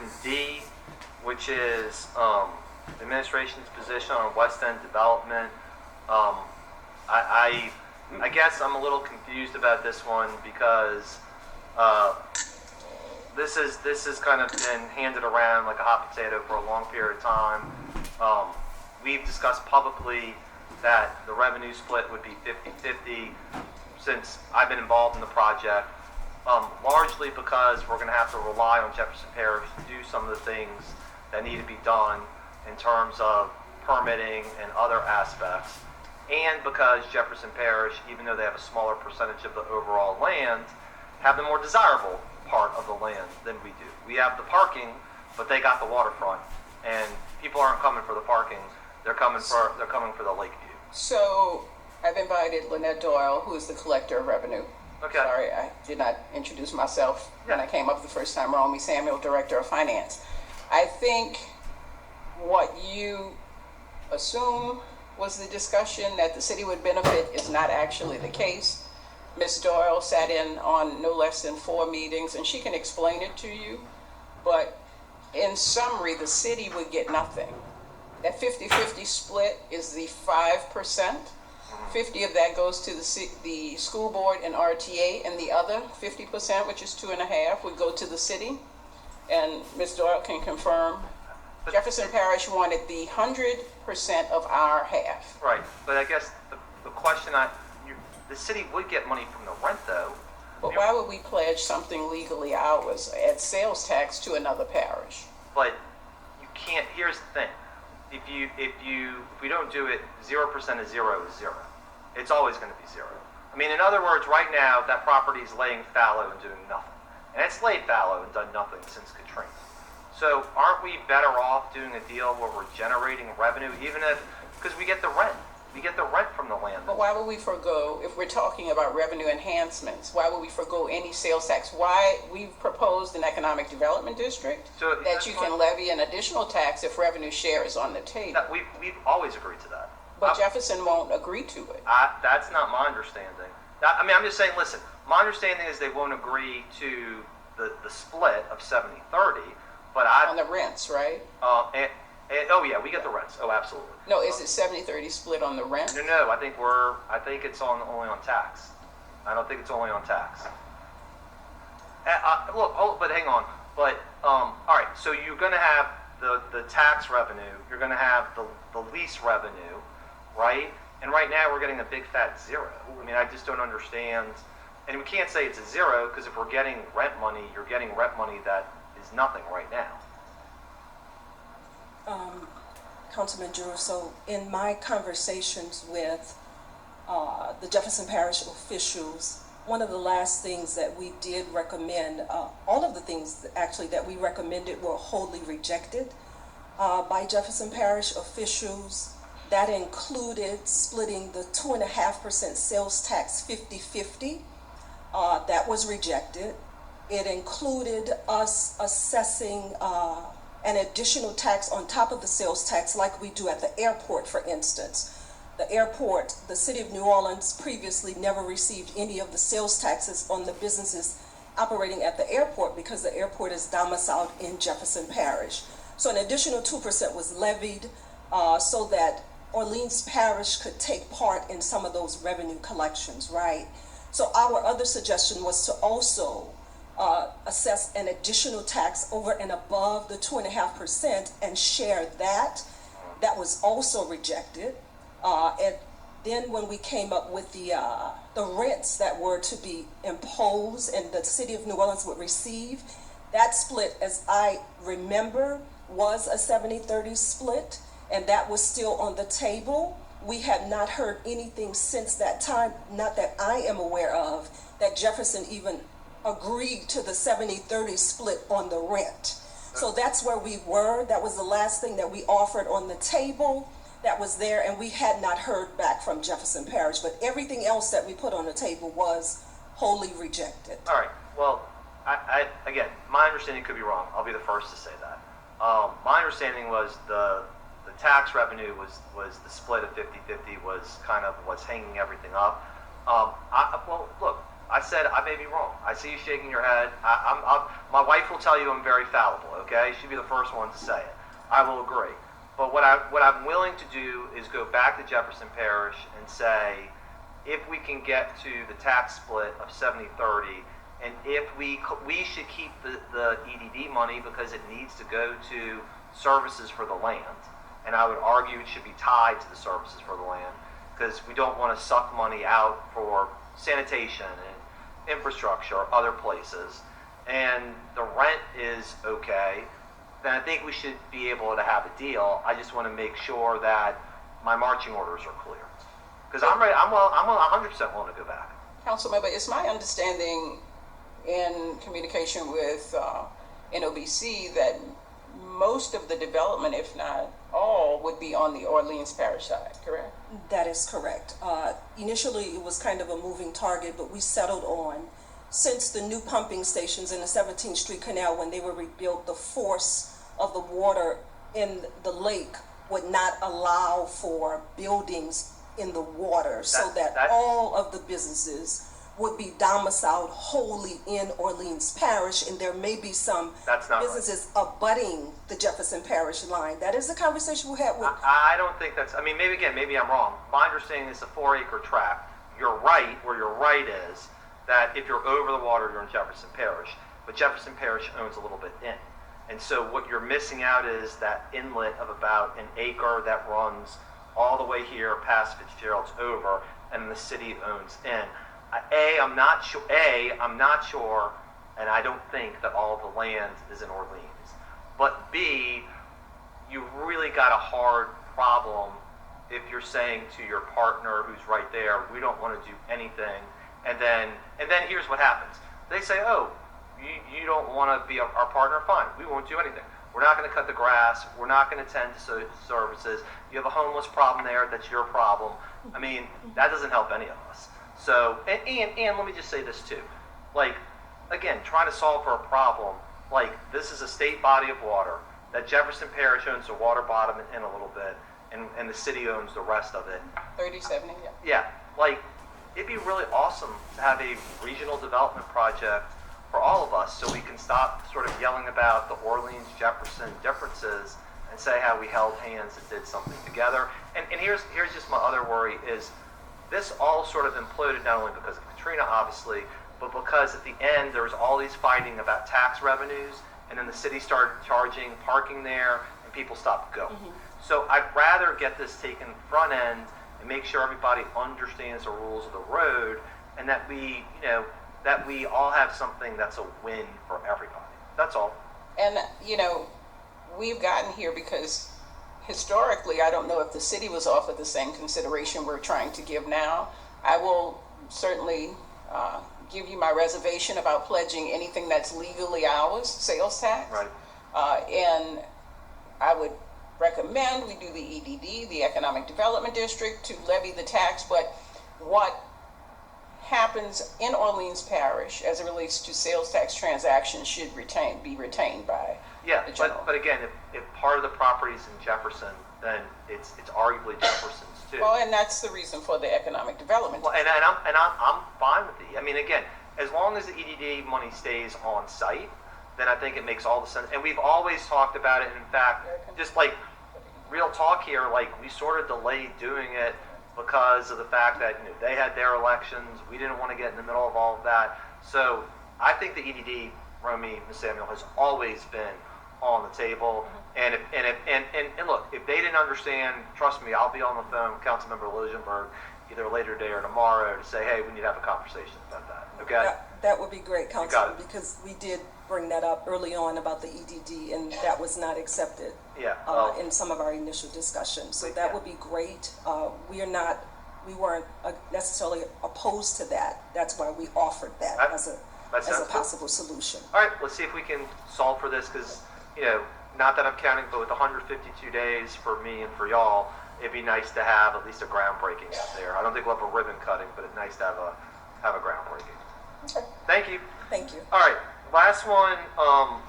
item D, which is administration's position on West End development. I guess I'm a little confused about this one because this has kind of been handed around like a hot potato for a long period of time. We've discussed publicly that the revenue split would be 50-50 since I've been involved in the project, largely because we're going to have to rely on Jefferson Parish to do some of the things that need to be done in terms of permitting and other aspects, and because Jefferson Parish, even though they have a smaller percentage of the overall land, have the more desirable part of the land than we do. We have the parking, but they got the waterfront, and people aren't coming for the parking. They're coming for the Lakeview. So I've invited Lynette Doyle, who is the collector of revenue. Okay. Sorry, I did not introduce myself when I came up the first time. Romy Samuel, Director of Finance. I think what you assume was the discussion that the city would benefit is not actually the case. Ms. Doyle sat in on no less than 4 meetings, and she can explain it to you. But in summary, the city would get nothing. That 50-50 split is the 5%. 50 of that goes to the school board and RTA, and the other 50%, which is 2.5, would go to the city. And Ms. Doyle can confirm. Jefferson Parish wanted the 100% of our half. Right, but I guess the question the city would get money from the rent though. But why would we pledge something legally ours at sales tax to another parish? But you can't. Here's the thing: if we don't do it, 0% of 0 is 0. It's always going to be 0. I mean, in other words, right now that property is laying fallow and doing nothing, and it's laid fallow and done nothing since Katrina. So aren't we better off doing a deal where we're generating revenue, even because we get the rent? We get the rent from the land. But why would we forego, if we're talking about revenue enhancements, why would we forego any sales tax? Why we've proposed an economic development district so that you can levy an additional tax if revenue share is on the table. We've always agreed to that. But Jefferson won't agree to it. That's not my understanding. I'm just saying, listen, my understanding is they won't agree to the split of 70-30, but on the rents, right? Oh yeah, we get the rents. Oh, absolutely. No, is it 70-30 split on the rent? No. I think it's only on tax. I don't think it's only on tax. But hang on. But all right. So you're going to have the tax revenue. You're going to have the lease revenue, right? And right now we're getting a big fat 0. I mean, I just don't understand. And we can't say it's a 0 because if we're getting rent money, you're getting rent money that is nothing right now. Councilman Giarrusso, in my conversations with the Jefferson Parish officials, one of the last things that we did recommend, all of the things actually that we recommended were wholly rejected by Jefferson Parish officials. That included splitting the 2.5% sales tax 50-50. That was rejected. It included us assessing an additional tax on top of the sales tax like we do at the airport, for instance. The airport, the city of New Orleans previously never received any of the sales taxes on the businesses operating at the airport because the airport is domiciled in Jefferson Parish. So an additional 2% was levied so that Orleans Parish could take part in some of those revenue collections, right? So our other suggestion was to also assess an additional tax over and above the 2.5% and share that. That was also rejected. And then when we came up with the rents that were to be imposed and the city of New Orleans would receive, that split, as I remember, was a 70-30 split, and that was still on the table. We have not heard anything since that time, not that I am aware of, that Jefferson even agreed to the 70-30 split on the rent. So that's where we were. That was the last thing that we offered on the table that was there, and we had not heard back from Jefferson Parish. But everything else that we put on the table was wholly rejected. All right. Well, I again, my understanding could be wrong. I'll be the first to say that. My understanding was the tax revenue was the split of 50-50 was kind of what's hanging everything up. Well, look, I said I may be wrong. I see you shaking your head. my wife will tell you I'm very fallible, okay? She'd be the first one to say it. I will agree. But what I'm willing to do is go back to Jefferson Parish and say, if we can get to the tax split of 70-30, and if we should keep the EDD money because it needs to go to services for the land. And I would argue it should be tied to the services for the land, because we don't want to suck money out for sanitation and infrastructure or other places. And the rent is okay, then I think we should be able to have a deal. I just want to make sure that my marching orders are clear. Because I'm ready, I'm 100% willing to go back. Councilmember, it's my understanding in communication with NOBC that most of the development, if not all, would be on the Orleans Parish side, correct? That is correct. Initially, it was kind of a moving target, but we settled on, since the new pumping stations in the 17th Street Canal, when they were rebuilt, the force of the water in the lake would not allow for buildings in the water, so that all of the businesses would be domiciled wholly in Orleans Parish, and there may be some businesses abutting the Jefferson Parish line. That is the conversation we had with. I don't think that's, I mean, maybe I'm wrong. My understanding is a 4-acre tract. You're right, where you're right is that if you're over the water, you're in Jefferson Parish, but Jefferson Parish owns a little bit in. And so what you're missing out is that inlet of about an acre that runs all the way here past Fitzgerald's over, and the city owns in. I'm not sure, and I don't think that all the land is in Orleans. But B, you really got a hard problem if you're saying to your partner who's right there, we don't want to do anything, and then here's what happens. They say, oh, you don't want to be our partner? Fine, we won't do anything. We're not going to cut the grass. We're not going to tend to services. You have a homeless problem there. That's your problem. I mean, that doesn't help any of us. So, and let me just say this too. Like, again, trying to solve for a problem, like this is a state body of water that Jefferson Parish owns the water bottom in a little bit, and the city owns the rest of it. 30/70, yeah. Yeah, like, it'd be really awesome to have a regional development project for all of us, so we can stop sort of yelling about the Orleans-Jefferson differences and say how we held hands and did something together. And here's just my other worry is this all sort of imploded not only because of Katrina, obviously, but because at the end there was all these fighting about tax revenues, and then the city started charging parking there, and people stopped going. Mm-hmm. So I'd rather get this taken front end and make sure everybody understands the rules of the road, and that we, that we all have something that's a win for everybody. That's all. And, we've gotten here because historically, I don't know if the city was offered the same consideration we're trying to give now. I will certainly give you my reservation about pledging anything that's legally ours, sales tax. Right. And I would recommend we do the EDD, the Economic Development District, to levy the tax, but what happens in Orleans Parish as it relates to sales tax transactions should be retained by the general. but again, if part of the property is in Jefferson, then it's arguably Jefferson's too. Well, and that's the reason for the economic development. Well, and I'm fine with the. I mean, again, as long as the EDD money stays on site, then I think it makes all the sense. And we've always talked about it. And in fact, just like real talk here, like we sort of delayed doing it because of the fact that they had their elections. We didn't want to get in the middle of all of that. So I think the EDD, Romy Samuel, has always been on the table. And look, if they didn't understand, trust me, I'll be on the phone with Councilmember Logenberg either later today or tomorrow to say, hey, we need to have a conversation about that. Okay? That would be great, Councilman, because we did bring that up early on about the EDD, and that was not accepted in some of our initial discussions. So that would be great. We weren't necessarily opposed to that. That's why we offered that as a possible solution. All right, let's see if we can solve for this, because, not that I'm counting, but with 152 days for me and for y'all, it'd be nice to have at least a groundbreaking out there. I don't think we'll have a ribbon cutting, but it's nice to have a groundbreaking. Okay. Thank you. Thank you. All right, last one up